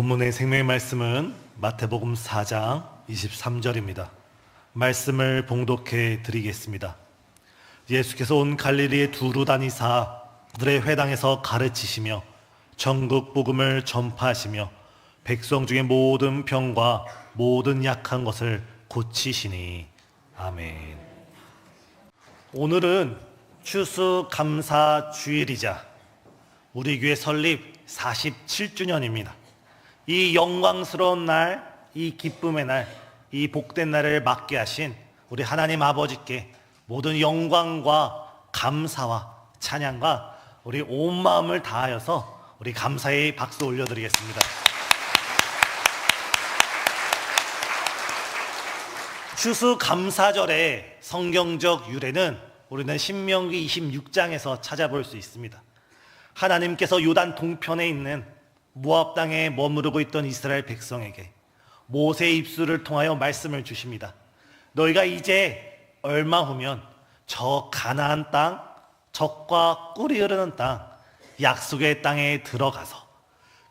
본문의 생명의 말씀은 마태복음 4장 23절입니다. 말씀을 봉독해 드리겠습니다. 예수께서 온 갈릴리에 두루 다니사 그들의 회당에서 가르치시며 전국 복음을 전파하시며 백성 중에 모든 병과 모든 약한 것을 고치시니. 아멘. 오늘은 추수감사주일이자 우리 교회 설립 47주년입니다. 이 영광스러운 날, 이 기쁨의 날, 이 복된 날을 맞게 하신 우리 하나님 아버지께 모든 영광과 감사와 찬양과 우리 온 마음을 다하여서 우리 감사의 박수 올려드리겠습니다. 추수감사절의 성경적 유래는 우리는 신명기 26장에서 찾아볼 수 있습니다. 하나님께서 요단 동편에 있는 모압 땅에 머무르고 있던 이스라엘 백성에게 모세의 입술을 통하여 말씀을 주십니다. 너희가 이제 얼마 후면 저 가나안 땅, 젖과 꿀이 흐르는 땅, 약속의 땅에 들어가서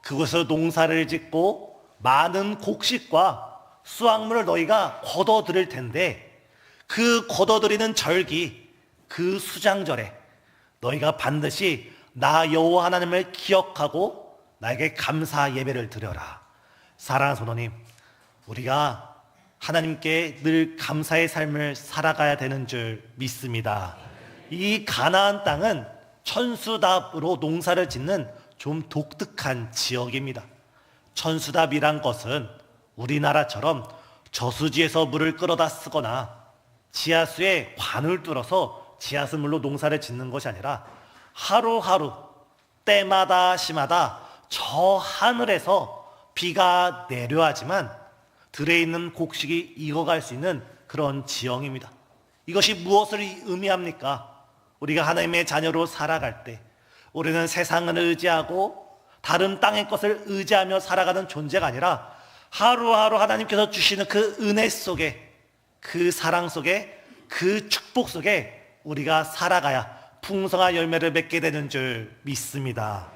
그곳에서 농사를 짓고 많은 곡식과 수확물을 너희가 거둬들일 텐데, 그 거둬들이는 절기, 그 수장절에 너희가 반드시 나 여호와 하나님을 기억하고 나에게 감사 예배를 드려라. 사랑하는 성도님, 우리가 하나님께 늘 감사의 삶을 살아가야 되는 줄 믿습니다. 이 가나안 땅은 천수답으로 농사를 짓는 좀 독특한 지역입니다. 천수답이란 것은 우리나라처럼 저수지에서 물을 끌어다 쓰거나 지하수에 관을 뚫어서 지하수물로 농사를 짓는 것이 아니라 하루하루 때마다 시마다 저 하늘에서 비가 내려야지만 들에 있는 곡식이 익어갈 수 있는 그런 지형입니다. 이것이 무엇을 의미합니까? 우리가 하나님의 자녀로 살아갈 때 우리는 세상을 의지하고 다른 땅의 것을 의지하며 살아가는 존재가 아니라 하루하루 하나님께서 주시는 그 은혜 속에, 그 사랑 속에, 그 축복 속에 우리가 살아가야 풍성한 열매를 맺게 되는 줄 믿습니다.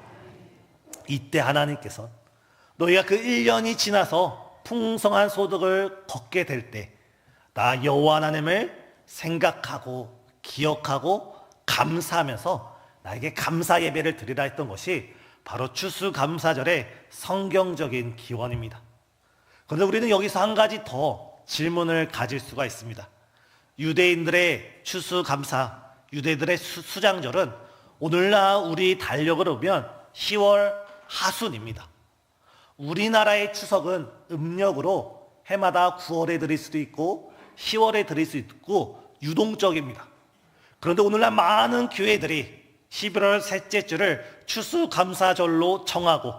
이때 하나님께서 너희가 그 1년이 지나서 풍성한 소득을 걷게 될 때 나 여호와 하나님을 생각하고 기억하고 감사하면서 나에게 감사 예배를 드리라 했던 것이 바로 추수감사절의 성경적인 기원입니다. 그런데 우리는 여기서 한 가지 더 질문을 가질 수가 있습니다. 유대인들의 추수감사, 유대인들의 수장절은 오늘날 우리 달력으로 보면 10월 하순입니다. 우리나라의 추석은 음력으로 해마다 9월에 드릴 수도 있고 10월에 드릴 수 있고 유동적입니다. 그런데 오늘날 많은 교회들이 11월 셋째 주를 추수감사절로 정하고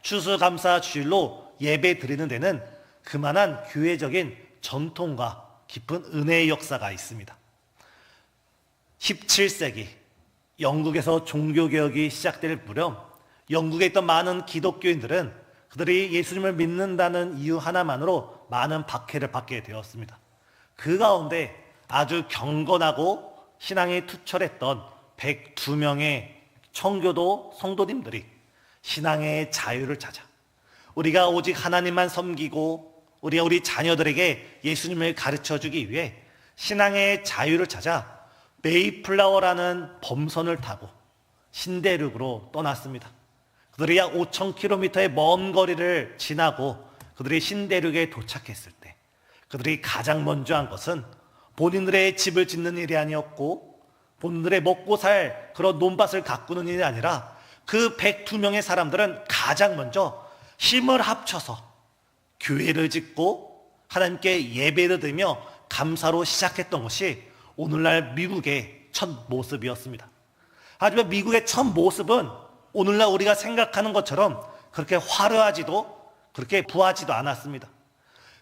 추수감사주일로 예배 드리는 데는 그만한 교회적인 전통과 깊은 은혜의 역사가 있습니다. 17세기 영국에서 종교개혁이 시작될 무렵 영국에 있던 많은 기독교인들은 그들이 예수님을 믿는다는 이유 하나만으로 많은 박해를 받게 되었습니다. 그 가운데 아주 경건하고 신앙이 투철했던 102명의 청교도 성도님들이 신앙의 자유를 찾아 우리가 오직 하나님만 섬기고 우리가 우리 자녀들에게 예수님을 가르쳐주기 위해 신앙의 자유를 찾아 메이플라워라는 범선을 타고 신대륙으로 떠났습니다. 그들이 약 5,000km의 먼 거리를 지나고 그들이 신대륙에 도착했을 때 그들이 가장 먼저 한 것은 본인들의 집을 짓는 일이 아니었고 본인들의 먹고 살 그런 논밭을 가꾸는 일이 아니라 그 102명의 사람들은 가장 먼저 힘을 합쳐서 교회를 짓고 하나님께 예배를 드리며 감사로 시작했던 것이 오늘날 미국의 첫 모습이었습니다. 하지만 미국의 첫 모습은 오늘날 우리가 생각하는 것처럼 그렇게 화려하지도 그렇게 부하지도 않았습니다.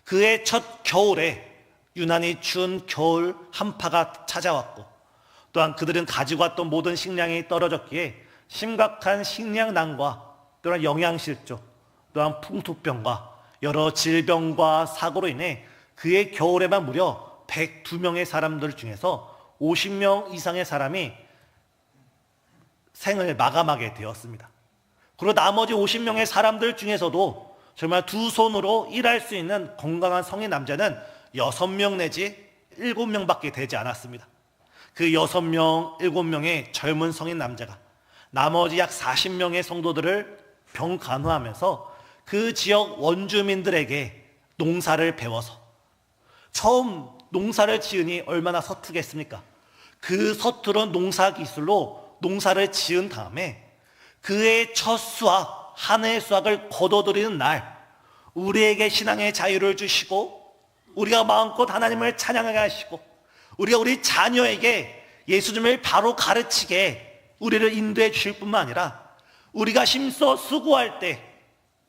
그의 첫 겨울에 유난히 추운 겨울 한파가 찾아왔고 또한 그들은 가지고 왔던 모든 식량이 떨어졌기에 심각한 식량난과 또한 영양실조 또한 풍토병과 여러 질병과 사고로 인해 그의 겨울에만 무려 102명의 사람들 중에서 50명 이상의 사람이 생을 마감하게 되었습니다. 그리고 나머지 50명의 사람들 중에서도 정말 두 손으로 일할 수 있는 건강한 성인 남자는 6명 내지 7명밖에 되지 않았습니다. 그 6명, 7명의 젊은 성인 남자가 나머지 약 40명의 성도들을 병간호하면서 그 지역 원주민들에게 농사를 배워서, 처음 농사를 지으니 얼마나 서투겠습니까? 그 서투른 농사 기술로 농사를 지은 다음에 그의 첫 수확, 한 해의 수확을 거둬들이는 날 우리에게 신앙의 자유를 주시고, 우리가 마음껏 하나님을 찬양하게 하시고, 우리가 우리 자녀에게 예수님을 바로 가르치게 우리를 인도해 주실 뿐만 아니라, 우리가 심써 수고할 때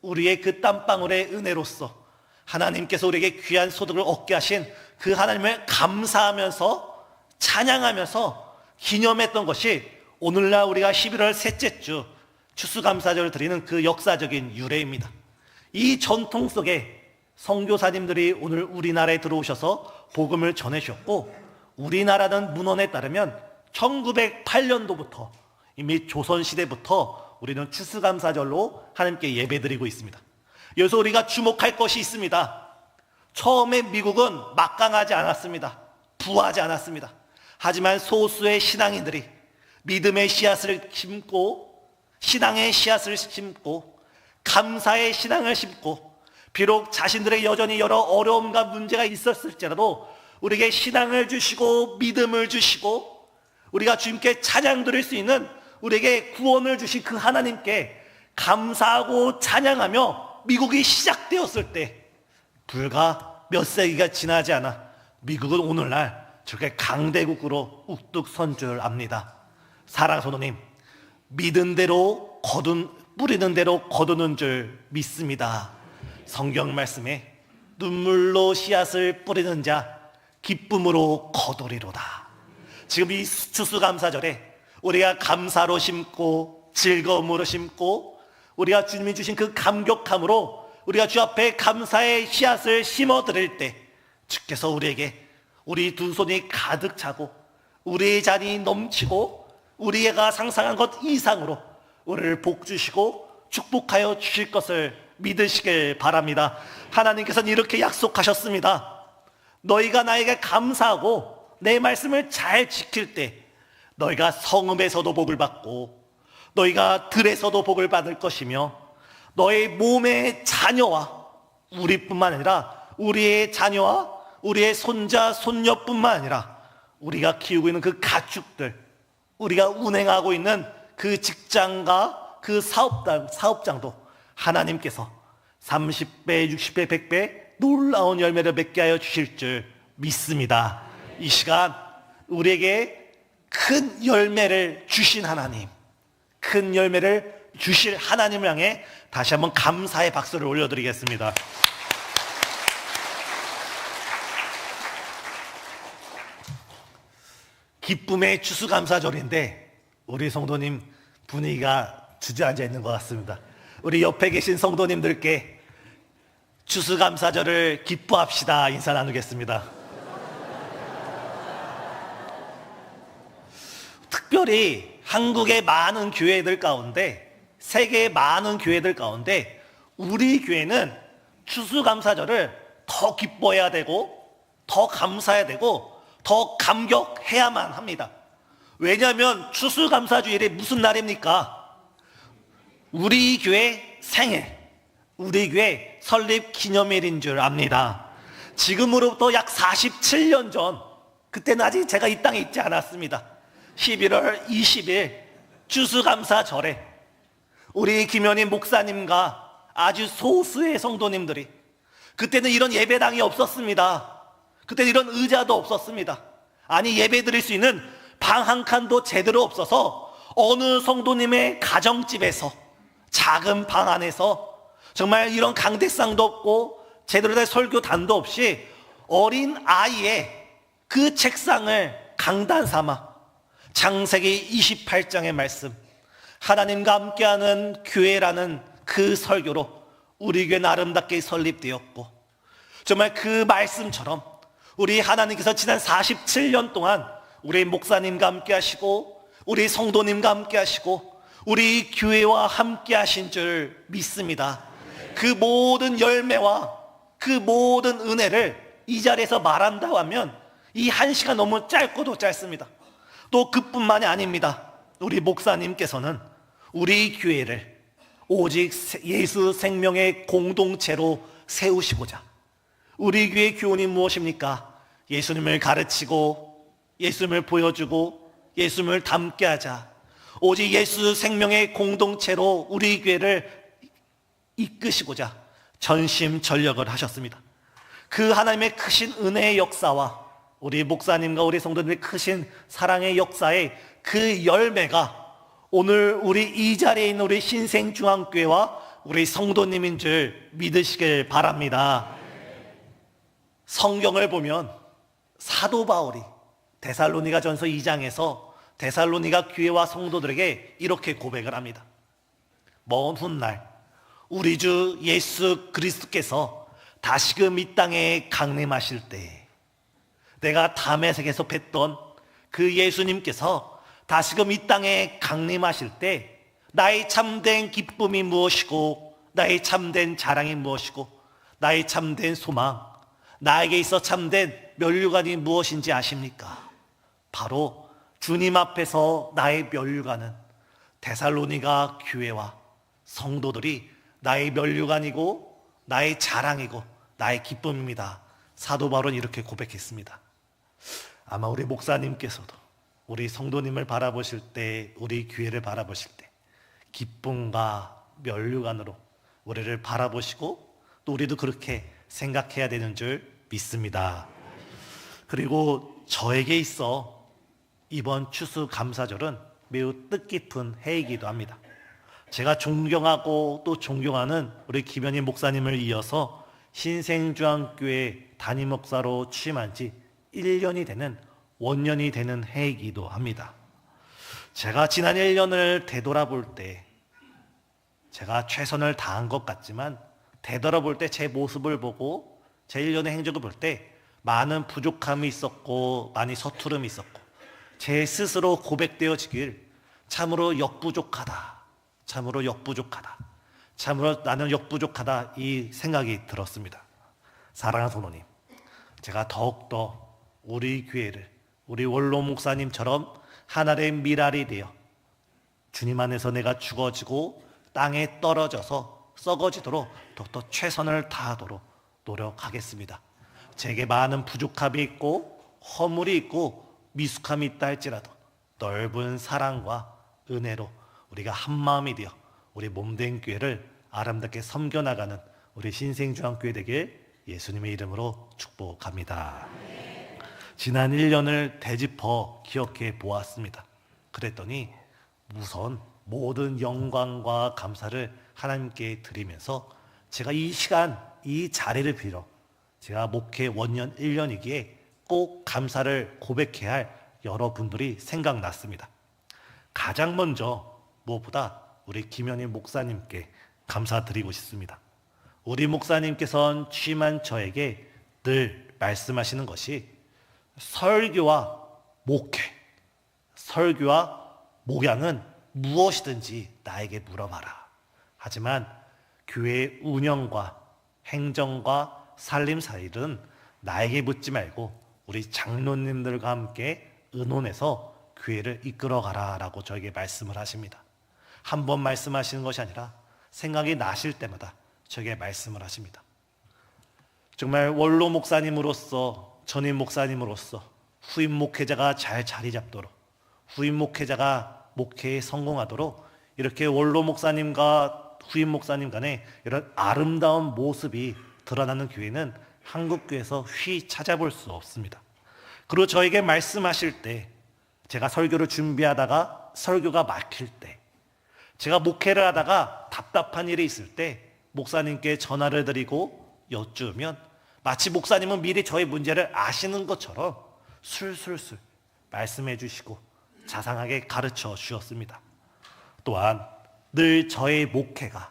우리의 그 땀방울의 은혜로서 하나님께서 우리에게 귀한 소득을 얻게 하신 그 하나님을 감사하면서 찬양하면서 기념했던 것이 오늘날 우리가 11월 셋째 주 추수감사절을 드리는 그 역사적인 유래입니다. 이 전통 속에 선교사님들이 오늘 우리나라에 들어오셔서 복음을 전해주셨고, 우리나라는 문헌에 따르면 1908년도부터 이미 조선시대부터 우리는 추수감사절로 하나님께 예배드리고 있습니다. 여기서 우리가 주목할 것이 있습니다. 처음에 미국은 막강하지 않았습니다. 부하지 않았습니다. 하지만 소수의 신앙인들이 믿음의 씨앗을 심고, 신앙의 씨앗을 심고, 감사의 신앙을 심고, 비록 자신들의 여전히 여러 어려움과 문제가 있었을지라도 우리에게 신앙을 주시고 믿음을 주시고 우리가 주님께 찬양 드릴 수 있는 우리에게 구원을 주신 그 하나님께 감사하고 찬양하며 미국이 시작되었을 때, 불과 몇 세기가 지나지 않아 미국은 오늘날 저렇게 강대국으로 우뚝 선 줄 압니다. 사랑하는 성도님, 믿은 대로 뿌리는 대로 거두는 줄 믿습니다. 성경 말씀에 눈물로 씨앗을 뿌리는 자 기쁨으로 거두리로다. 지금 이 추수감사절에 우리가 감사로 심고 즐거움으로 심고, 우리가 주님이 주신 그 감격함으로 우리가 주 앞에 감사의 씨앗을 심어 드릴 때, 주께서 우리에게 우리 두 손이 가득 차고 우리의 잔이 넘치고 우리가 상상한 것 이상으로 우리를 복 주시고 축복하여 주실 것을 믿으시길 바랍니다. 하나님께서는 이렇게 약속하셨습니다. 너희가 나에게 감사하고 내 말씀을 잘 지킬 때 너희가 성읍에서도 복을 받고 너희가 들에서도 복을 받을 것이며, 너의 몸의 자녀와 우리뿐만 아니라 우리의 자녀와 우리의 손자 손녀뿐만 아니라 우리가 키우고 있는 그 가축들, 우리가 운행하고 있는 그 직장과 그 사업장도 하나님께서 30배, 60배, 100배 놀라운 열매를 맺게 하여 주실 줄 믿습니다. 이 시간 우리에게 큰 열매를 주신 하나님, 큰 열매를 주실 하나님을 향해 다시 한번 감사의 박수를 올려드리겠습니다. 기쁨의 추수감사절인데 우리 성도님 분위기가 주저앉아 있는 것 같습니다. 우리 옆에 계신 성도님들께 추수감사절을 기뻐합시다 인사 나누겠습니다. 특별히 한국의 많은 교회들 가운데, 세계의 많은 교회들 가운데 우리 교회는 추수감사절을 더 기뻐해야 되고 더 감사해야 되고 더 감격해야만 합니다. 왜냐하면 추수감사주일이 무슨 날입니까? 우리 교회 생일, 우리 교회 설립 기념일인 줄 압니다. 지금으로부터 약 47년 전, 그때는 아직 제가 이 땅에 있지 않았습니다. 11월 20일 추수감사절에 우리 김현희 목사님과 아주 소수의 성도님들이, 그때는 이런 예배당이 없었습니다. 그때는 이런 의자도 없었습니다. 아니, 예배 드릴 수 있는 방 한 칸도 제대로 없어서 어느 성도님의 가정집에서 작은 방 안에서 정말 이런 강대상도 없고 제대로 된 설교단도 없이 어린 아이의 그 책상을 강단 삼아 창세기 28장의 말씀, 하나님과 함께하는 교회라는 그 설교로 우리 교회는 아름답게 설립되었고, 정말 그 말씀처럼 우리 하나님께서 지난 47년 동안 우리 목사님과 함께 하시고 우리 성도님과 함께 하시고 우리 교회와 함께 하신 줄 믿습니다. 그 모든 열매와 그 모든 은혜를 이 자리에서 말한다고 하면 이 한 시간 너무 짧고도 짧습니다. 또 그뿐만이 아닙니다. 우리 목사님께서는 우리 교회를 오직 예수 생명의 공동체로 세우시고자, 우리 교회 교훈이 무엇입니까? 예수님을 가르치고 예수님을 보여주고 예수님을 닮게 하자. 오직 예수 생명의 공동체로 우리 교회를 이끄시고자 전심전력을 하셨습니다. 그 하나님의 크신 은혜의 역사와 우리 목사님과 우리 성도님의 크신 사랑의 역사의 그 열매가 오늘 우리 이 자리에 있는 우리 신생중앙교회와 우리 성도님인 줄 믿으시길 바랍니다. 성경을 보면 사도 바울이 데살로니가 전서 2장에서 데살로니가 교회와 성도들에게 이렇게 고백을 합니다. 먼 훗날 우리 주 예수 그리스도께서 다시금 이 땅에 강림하실 때, 내가 다메섹에서 뵀던 그 예수님께서 다시금 이 땅에 강림하실 때 나의 참된 기쁨이 무엇이고 나의 참된 자랑이 무엇이고 나의 참된 소망, 나에게 있어 참된 면류관이 무엇인지 아십니까? 바로 주님 앞에서 나의 면류관은 데살로니가 교회와 성도들이 나의 면류관이고 나의 자랑이고 나의 기쁨입니다. 사도 바울은 이렇게 고백했습니다. 아마 우리 목사님께서도 우리 성도님을 바라보실 때, 우리 교회를 바라보실 때 기쁨과 면류관으로 우리를 바라보시고 또 우리도 그렇게 생각해야 되는 줄 믿습니다. 그리고 저에게 있어 이번 추수감사절은 매우 뜻깊은 해이기도 합니다. 제가 존경하고 또 존경하는 우리 김현희 목사님을 이어서 신생중앙교회 담임 목사로 취임한 지 1년이 되는 원년이 되는 해이기도 합니다. 제가 지난 1년을 되돌아볼 때 제가 최선을 다한 것 같지만 되돌아볼 때 제 모습을 보고 제 1년의 행적을 볼 때 많은 부족함이 있었고 많이 서투름이 있었고 제 스스로 고백되어지길 참으로 역부족하다, 참으로 역부족하다, 참으로 나는 역부족하다 이 생각이 들었습니다. 사랑하는 성도님, 제가 더욱더 우리 교회를 우리 원로 목사님처럼 하나의 미랄이 되어 주님 안에서 내가 죽어지고 땅에 떨어져서 썩어지도록 더욱더 최선을 다하도록 노력하겠습니다. 제게 많은 부족함이 있고 허물이 있고 미숙함이 있다 할지라도 넓은 사랑과 은혜로 우리가 한마음이 되어 우리 몸된 교회를 아름답게 섬겨나가는 우리 신생중앙교회 되길 예수님의 이름으로 축복합니다. 지난 1년을 되짚어 기억해 보았습니다. 그랬더니 우선 모든 영광과 감사를 하나님께 드리면서 제가 이 시간, 이 자리를 빌어 제가 목회 원년 1년이기에 꼭 감사를 고백해야 할 여러분들이 생각났습니다. 가장 먼저 무엇보다 우리 김현희 목사님께 감사드리고 싶습니다. 우리 목사님께서는 취임한 저에게 늘 말씀하시는 것이 설교와 목회, 설교와 목양은 무엇이든지 나에게 물어봐라. 하지만 교회 운영과 행정과 살림살이는 나에게 묻지 말고 우리 장로님들과 함께 의논해서 교회를 이끌어가라 라고 저에게 말씀을 하십니다. 한 번 말씀하시는 것이 아니라 생각이 나실 때마다 저에게 말씀을 하십니다. 정말 원로 목사님으로서, 전임 목사님으로서 후임 목회자가 잘 자리 잡도록, 후임 목회자가 목회에 성공하도록 이렇게 원로 목사님과 후임 목사님 간에 이런 아름다운 모습이 드러나는 교회는 한국교회에서 휘 찾아볼 수 없습니다. 그리고 저에게 말씀하실 때, 제가 설교를 준비하다가 설교가 막힐 때, 제가 목회를 하다가 답답한 일이 있을 때 목사님께 전화를 드리고 여쭈면 마치 목사님은 미리 저의 문제를 아시는 것처럼 술술술 말씀해 주시고 자상하게 가르쳐 주셨습니다. 또한 늘 저의 목회가,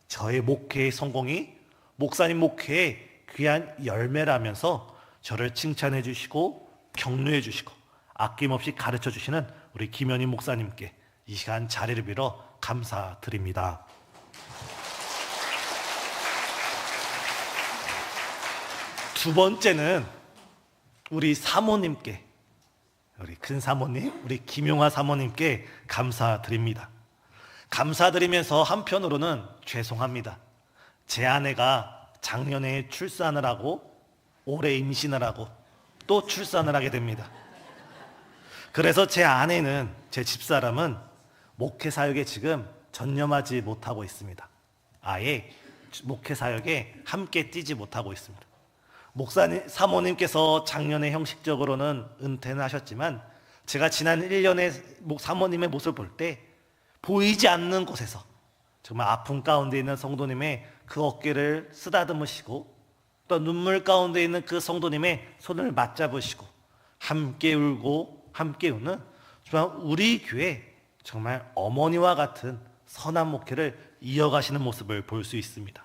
저의 목회의 성공이 목사님 목회의 귀한 열매라면서 저를 칭찬해 주시고 격려해 주시고 아낌없이 가르쳐 주시는 우리 김현희 목사님께 이 시간 자리를 빌어 감사드립니다. 두 번째는 우리 사모님께, 우리 큰 사모님, 우리 김용화 사모님께 감사드립니다. 감사드리면서 한편으로는 죄송합니다. 제 아내가 작년에 출산을 하고 올해 임신을 하고 또 출산을 하게 됩니다. 그래서 제 아내는, 제 집사람은 목회 사역에 지금 전념하지 못하고 있습니다. 아예 목회 사역에 함께 뛰지 못하고 있습니다. 목사님, 사모님께서 작년에 형식적으로는 은퇴는 하셨지만 제가 지난 1년에 사모님의 모습을 볼 때 보이지 않는 곳에서 정말 아픔 가운데 있는 성도님의 그 어깨를 쓰다듬으시고 또 눈물 가운데 있는 그 성도님의 손을 맞잡으시고 함께 울고 함께 우는 정말 우리 교회 정말 어머니와 같은 선한 목회를 이어가시는 모습을 볼 수 있습니다.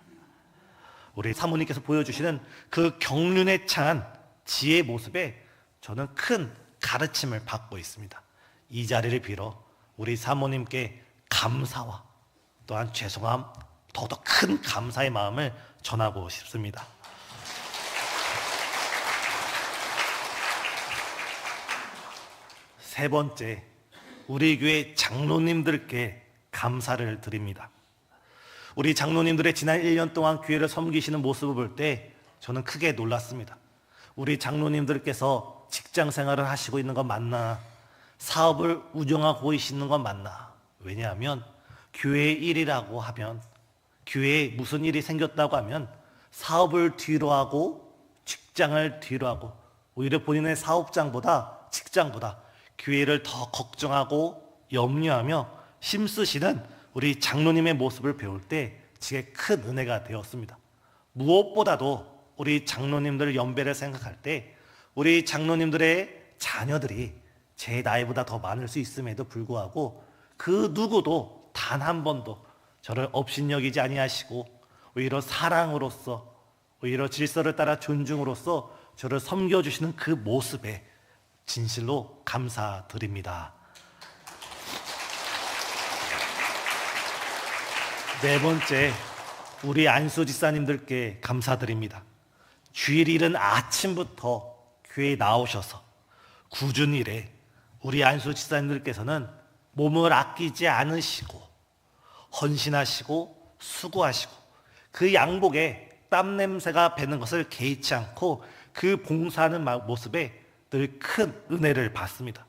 우리 사모님께서 보여주시는 그 경륜에 찬 지혜의 모습에 저는 큰 가르침을 받고 있습니다. 이 자리를 빌어 우리 사모님께 감사와 또한 죄송함, 더더 큰 감사의 마음을 전하고 싶습니다. 세 번째, 우리 교회 장로님들께 감사를 드립니다. 우리 장로님들의 지난 1년 동안 교회를 섬기시는 모습을 볼 때 저는 크게 놀랐습니다. 우리 장로님들께서 직장 생활을 하시고 있는 건 맞나? 사업을 운영하고 계시는 건 맞나? 왜냐하면 교회 일이라고 하면, 교회에 무슨 일이 생겼다고 하면 사업을 뒤로 하고 직장을 뒤로 하고 오히려 본인의 사업장보다 직장보다 교회를 더 걱정하고 염려하며 힘쓰시는 우리 장로님의 모습을 배울 때 제게 큰 은혜가 되었습니다. 무엇보다도 우리 장로님들 연배를 생각할 때 우리 장로님들의 자녀들이 제 나이보다 더 많을 수 있음에도 불구하고 그 누구도 단 한 번도 저를 업신여기지 아니하시고 오히려 사랑으로서, 오히려 질서를 따라 존중으로서 저를 섬겨주시는 그 모습에 진실로 감사드립니다. 네 번째, 우리 안수 집사님들께 감사드립니다. 주일 이른 아침부터 교회에 나오셔서 꾸준 일에 우리 안수 집사님들께서는 몸을 아끼지 않으시고 헌신하시고 수고하시고 그 양복에 땀 냄새가 배는 것을 개의치 않고 그 봉사하는 모습에 늘 큰 은혜를 받습니다.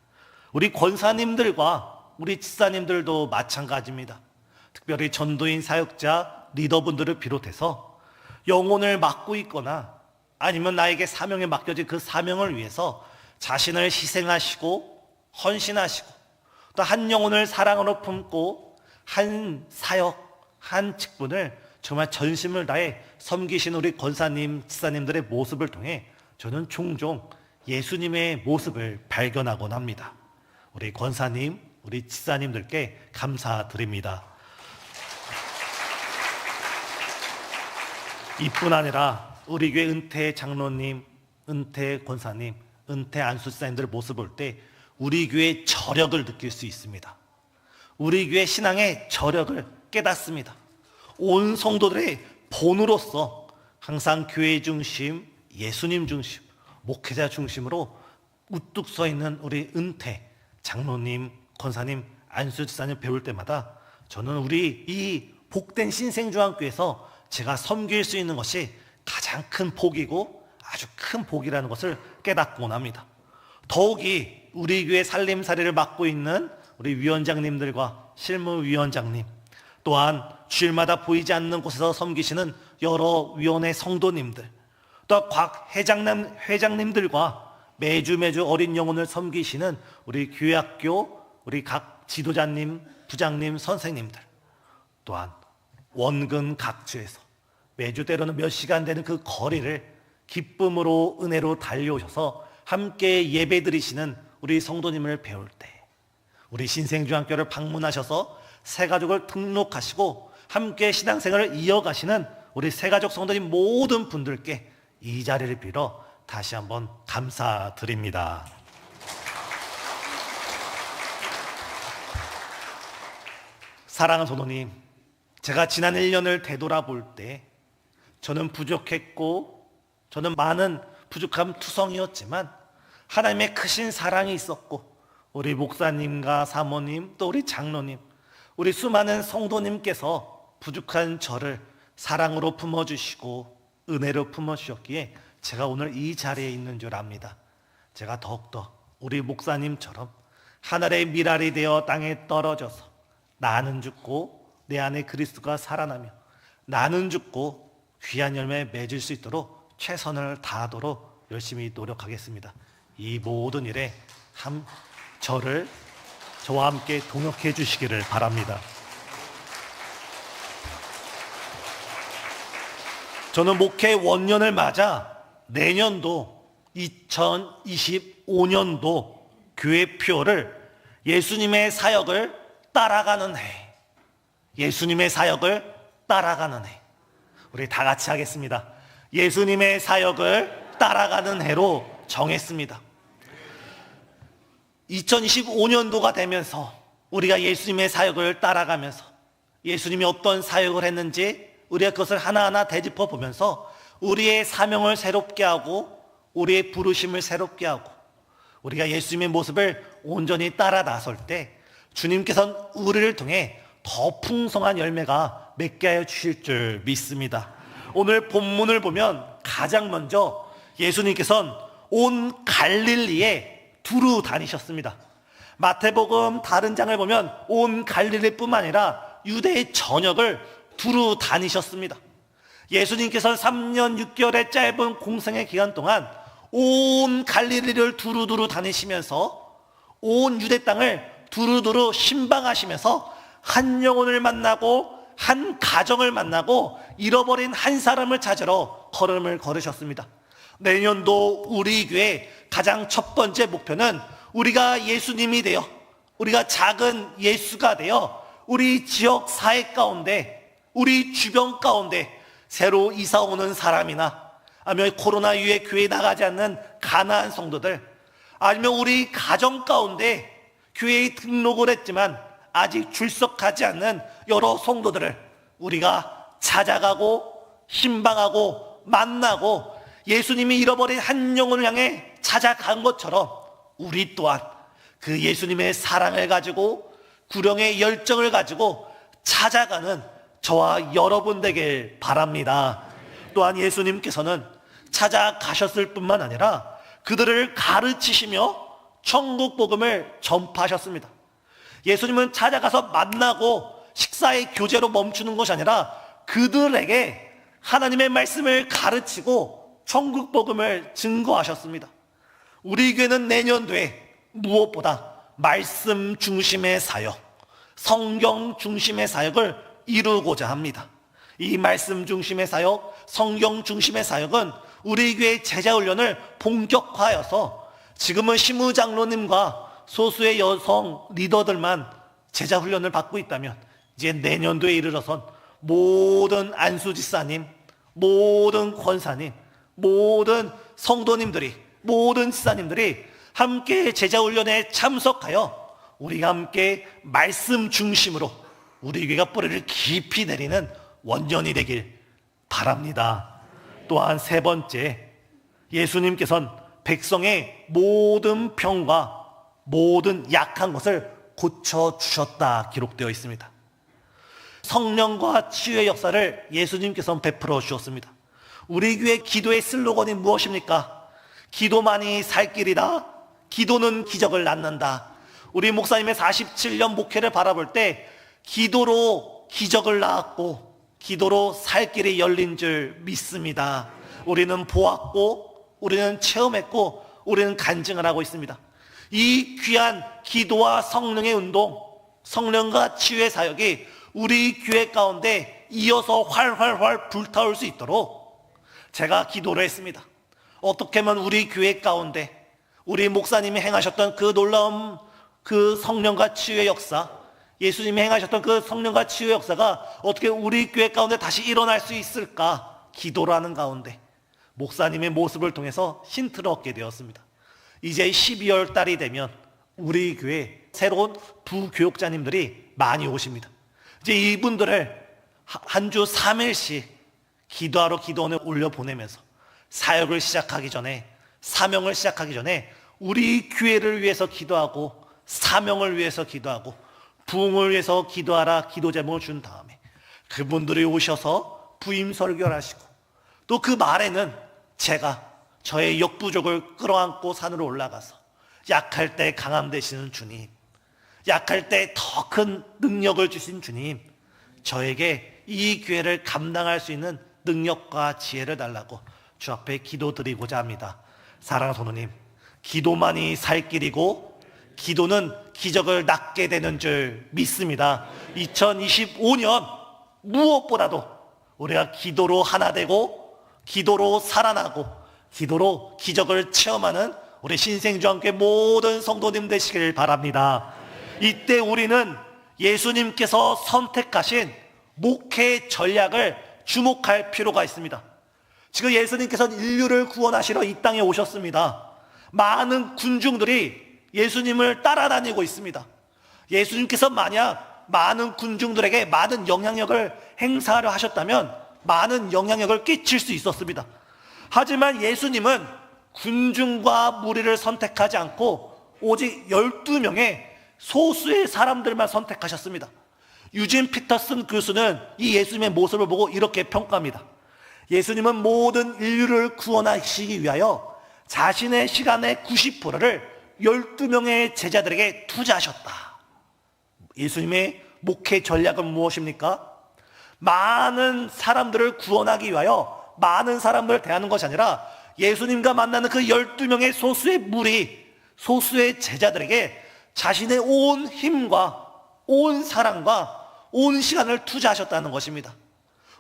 우리 권사님들과 우리 집사님들도 마찬가지입니다. 특별히 전도인 사역자 리더분들을 비롯해서 영혼을 맡고 있거나 아니면 나에게 사명에 맡겨진 그 사명을 위해서 자신을 희생하시고 헌신하시고 또 한 영혼을 사랑으로 품고 한 사역, 한 직분을 정말 전심을 다해 섬기신 우리 권사님, 집사님들의 모습을 통해 저는 종종 예수님의 모습을 발견하곤 합니다. 우리 권사님, 우리 집사님들께 감사드립니다. 이뿐 아니라 우리 교회 은퇴 장로님, 은퇴 권사님, 은퇴 안수사님들 모습 볼 때 우리 교회의 저력을 느낄 수 있습니다. 우리 교회 신앙의 저력을 깨닫습니다. 온 성도들의 본으로서 항상 교회 중심, 예수님 중심, 목회자 중심으로 우뚝 서 있는 우리 은퇴 장로님, 권사님, 안수집사님 배울 때마다 저는 우리 이 복된 신생중앙교회에서 제가 섬길 수 있는 것이 가장 큰 복이고 아주 큰 복이라는 것을 깨닫곤 합니다. 더욱이 우리 교회 살림살이를 맡고 있는 우리 위원장님들과 실무위원장님, 또한 주일마다 보이지 않는 곳에서 섬기시는 여러 위원회 성도님들, 또 각 회장님들과 매주 어린 영혼을 섬기시는 우리 교회학교, 우리 각 지도자님, 부장님, 선생님들, 또한 원근 각지에서 매주 때로는 몇 시간 되는 그 거리를 기쁨으로 은혜로 달려오셔서 함께 예배 드리시는 우리 성도님을 배울 때, 우리 신생중앙교를 방문하셔서 새가족을 등록하시고 함께 신앙생활을 이어가시는 우리 새가족 성도님 모든 분들께 이 자리를 빌어 다시 한번 감사드립니다. 사랑하는 성도님, 제가 지난 1년을 되돌아볼 때 저는 부족했고 저는 많은 부족함 투성이었지만 하나님의 크신 사랑이 있었고, 우리 목사님과 사모님, 또 우리 장로님, 우리 수많은 성도님께서 부족한 저를 사랑으로 품어주시고 은혜로 품어주셨기에 제가 오늘 이 자리에 있는 줄 압니다. 제가 더욱더 우리 목사님처럼 하늘의 미랄이 되어 땅에 떨어져서 나는 죽고 내 안에 그리스도가 살아나며 나는 죽고 귀한 열매 맺을 수 있도록 최선을 다하도록 열심히 노력하겠습니다. 이 모든 일에 저와 함께 동역해 주시기를 바랍니다. 저는 목회 원년을 맞아 내년도 2025년도 교회표를 예수님의 사역을 따라가는 해, 예수님의 사역을 따라가는 해, 우리 다 같이 하겠습니다. 예수님의 사역을 따라가는 해로 정했습니다. 2025년도가 되면서 우리가 예수님의 사역을 따라가면서 예수님이 어떤 사역을 했는지 우리가 그것을 하나하나 되짚어 보면서 우리의 사명을 새롭게 하고 우리의 부르심을 새롭게 하고 우리가 예수님의 모습을 온전히 따라 나설 때 주님께서는 우리를 통해 더 풍성한 열매가 맺게 하여 주실 줄 믿습니다. 오늘 본문을 보면 가장 먼저 예수님께서는 온 갈릴리에 두루 다니셨습니다. 마태복음 다른 장을 보면 온 갈릴리뿐만 아니라 유대의 전역을 두루 다니셨습니다. 예수님께서는 3년 6개월의 짧은 공생의 기간 동안 온 갈릴리를 두루두루 다니시면서 온 유대 땅을 두루두루 신방하시면서 한 영혼을 만나고 한 가정을 만나고 잃어버린 한 사람을 찾으러 걸음을 걸으셨습니다. 내년도 우리 교회 가장 첫 번째 목표는 우리가 예수님이 되어 우리가 작은 예수가 되어 우리 지역 사회 가운데 우리 주변 가운데 새로 이사 오는 사람이나 아니면 코로나 이후에 교회에 나가지 않는 가난한 성도들 아니면 우리 가정 가운데 교회에 등록을 했지만 아직 출석하지 않는 여러 성도들을 우리가 찾아가고 신방하고 만나고 예수님이 잃어버린 한 영혼을 향해 찾아간 것처럼 우리 또한 그 예수님의 사랑을 가지고 구령의 열정을 가지고 찾아가는 저와 여러분 되길 바랍니다. 또한 예수님께서는 찾아가셨을 뿐만 아니라 그들을 가르치시며 천국 복음을 전파하셨습니다. 예수님은 찾아가서 만나고 식사의 교제로 멈추는 것이 아니라 그들에게 하나님의 말씀을 가르치고 천국 복음을 증거하셨습니다. 우리 교회는 내년도에 무엇보다 말씀 중심의 사역, 성경 중심의 사역을 이루고자 합니다. 이 말씀 중심의 사역, 성경 중심의 사역은 우리 교회 제자훈련을 본격화하여서 지금은 심우장로님과 소수의 여성 리더들만 제자훈련을 받고 있다면 이제 내년도에 이르러선 모든 안수지사님, 모든 권사님, 모든 성도님들이, 모든 지사님들이 함께 제자훈련에 참석하여 우리가 함께 말씀 중심으로 우리 교회가 뿌리를 깊이 내리는 원년이 되길 바랍니다. 또한 세 번째, 예수님께서는 백성의 모든 병과 모든 약한 것을 고쳐주셨다 기록되어 있습니다. 성령과 치유의 역사를 예수님께서는 베풀어 주셨습니다. 우리 교회 기도의 슬로건이 무엇입니까? 기도만이 살 길이다. 기도는 기적을 낳는다. 우리 목사님의 47년 목회를 바라볼 때 기도로 기적을 낳았고 기도로 살 길이 열린 줄 믿습니다. 우리는 보았고 우리는 체험했고 우리는 간증을 하고 있습니다. 이 귀한 기도와 성령의 운동, 성령과 치유의 사역이 우리 교회 가운데 이어서 활활활 불타올 수 있도록 제가 기도를 했습니다. 어떻게 하면 우리 교회 가운데 우리 목사님이 행하셨던 그 놀라운 그 성령과 치유의 역사, 예수님이 행하셨던 그 성령과 치유의 역사가 어떻게 우리 교회 가운데 다시 일어날 수 있을까 기도라는 가운데 목사님의 모습을 통해서 힌트를 얻게 되었습니다. 이제 12월 달이 되면 우리 교회 새로운 부교육자님들이 많이 오십니다. 이제 이분들을 한 주 3일씩 기도하러 기도원에 올려보내면서 사역을 시작하기 전에, 사명을 시작하기 전에 우리 교회를 위해서 기도하고, 사명을 위해서 기도하고, 부흥을 위해서 기도하라 기도 제목을 준 다음에 그분들이 오셔서 부임 설교를 하시고, 또 그 말에는 제가 저의 역부족을 끌어안고 산으로 올라가서 약할 때 강함 되시는 주님, 약할 때 더 큰 능력을 주신 주님, 저에게 이 교회를 감당할 수 있는 능력과 지혜를 달라고 주 앞에 기도드리고자 합니다. 사랑하는 성도님, 기도만이 살 길이고 기도는 기적을 낳게 되는 줄 믿습니다. 2025년 무엇보다도 우리가 기도로 하나 되고, 기도로 살아나고, 기도로 기적을 체험하는 우리 신생주한교회 모든 성도님 되시길 바랍니다. 이때 우리는 예수님께서 선택하신 목회 전략을 주목할 필요가 있습니다. 지금 예수님께서는 인류를 구원하시러 이 땅에 오셨습니다. 많은 군중들이 예수님을 따라다니고 있습니다. 예수님께서 만약 많은 군중들에게 많은 영향력을 행사하려 하셨다면 많은 영향력을 끼칠 수 있었습니다. 하지만 예수님은 군중과 무리를 선택하지 않고 오직 12명의 소수의 사람들만 선택하셨습니다. 유진 피터슨 교수는 이 예수님의 모습을 보고 이렇게 평가합니다. 예수님은 모든 인류를 구원하시기 위하여 자신의 시간의 90%를 12명의 제자들에게 투자하셨다. 예수님의 목회 전략은 무엇입니까? 많은 사람들을 구원하기 위하여 많은 사람들을 대하는 것이 아니라 예수님과 만나는 그 12명의 소수의 무리, 소수의 제자들에게 자신의 온 힘과 온 사랑과 온 시간을 투자하셨다는 것입니다.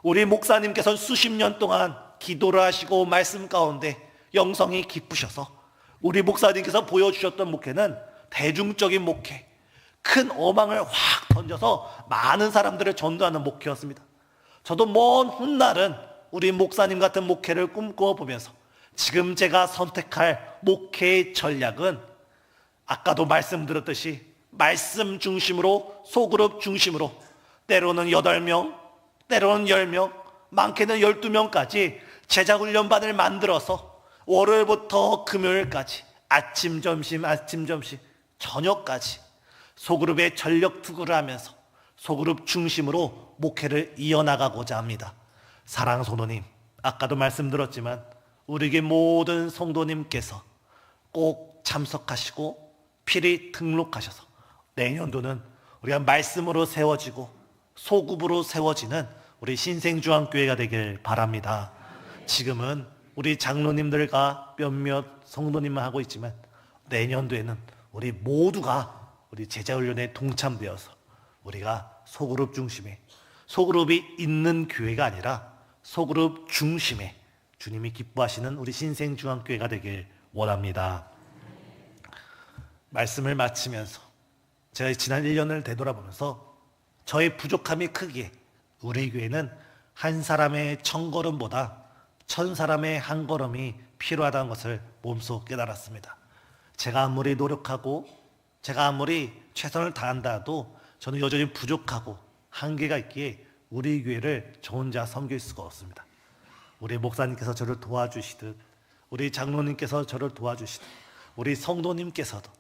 우리 목사님께서는 수십 년 동안 기도를 하시고 말씀 가운데 영성이 깊으셔서 우리 목사님께서 보여주셨던 목회는 대중적인 목회, 큰 어망을 확 던져서 많은 사람들을 전도하는 목회였습니다. 저도 먼 훗날은 우리 목사님 같은 목회를 꿈꿔보면서 지금 제가 선택할 목회의 전략은 아까도 말씀드렸듯이 말씀 중심으로, 소그룹 중심으로, 때로는 8명, 때로는 10명, 많게는 12명까지 제자훈련반을 만들어서 월요일부터 금요일까지 아침, 점심, 저녁까지 소그룹에 전력 투구를 하면서 소그룹 중심으로 목회를 이어나가고자 합니다. 사랑하는 성도님, 아까도 말씀드렸지만 우리에게 모든 성도님께서 꼭 참석하시고 필히 등록하셔서 내년도는 우리가 말씀으로 세워지고 소급으로 세워지는 우리 신생주한교회가 되길 바랍니다. 지금은 우리 장로님들과 몇몇 성도님만 하고 있지만 내년도에는 우리 모두가 우리 제자훈련에 동참되어서 우리가 소그룹 중심에, 소그룹이 있는 교회가 아니라 소그룹 중심에 주님이 기뻐하시는 우리 신생주한교회가 되길 원합니다. 말씀을 마치면서 제가 지난 1년을 되돌아보면서 저의 부족함이 크기에 우리 교회는 한 사람의 1000걸음보다 1000사람의 한 걸음이 필요하다는 것을 몸소 깨달았습니다. 제가 아무리 노력하고 제가 아무리 최선을 다한다 해도 저는 여전히 부족하고 한계가 있기에 우리 교회를 저 혼자 섬길 수가 없습니다. 우리 목사님께서 저를 도와주시듯, 우리 장로님께서 저를 도와주시듯, 우리 성도님께서도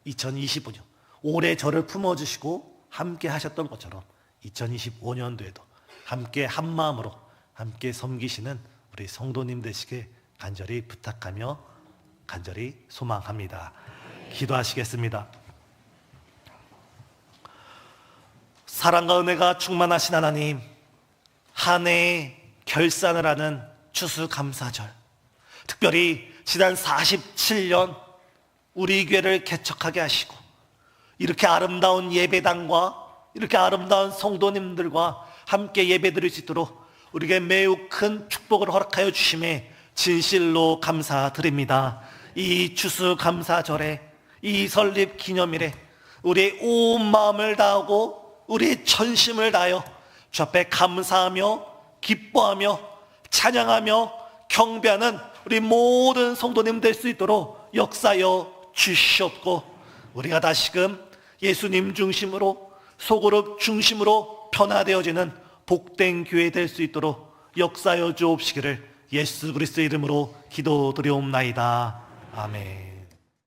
2025년 올해 저를 품어주시고 함께 하셨던 것처럼 2025년도에도 함께 한마음으로 함께 섬기시는 우리 성도님 되시길 간절히 부탁하며 간절히 소망합니다. 기도하시겠습니다. 사랑과 은혜가 충만하신 하나님, 한 해의 결산을 하는 추수감사절, 특별히 지난 47년 우리 교회를 개척하게 하시고 이렇게 아름다운 예배당과 이렇게 아름다운 성도님들과 함께 예배드릴 수 있도록 우리에게 매우 큰 축복을 허락하여 주심에 진실로 감사드립니다. 이 추수감사절에, 이 설립 기념일에 우리의 온 마음을 다하고 우리의 전심을 다하여 주 앞에 감사하며 기뻐하며 찬양하며 경배하는 우리 모든 성도님 될 수 있도록 역사여 주시옵고, 우리가 다시금 예수님 중심으로 소그룹 중심으로 변화되어지는 복된 교회 될 수 있도록 역사여 주옵시기를 예수 그리스도의 이름으로 기도드려옵나이다. 아멘.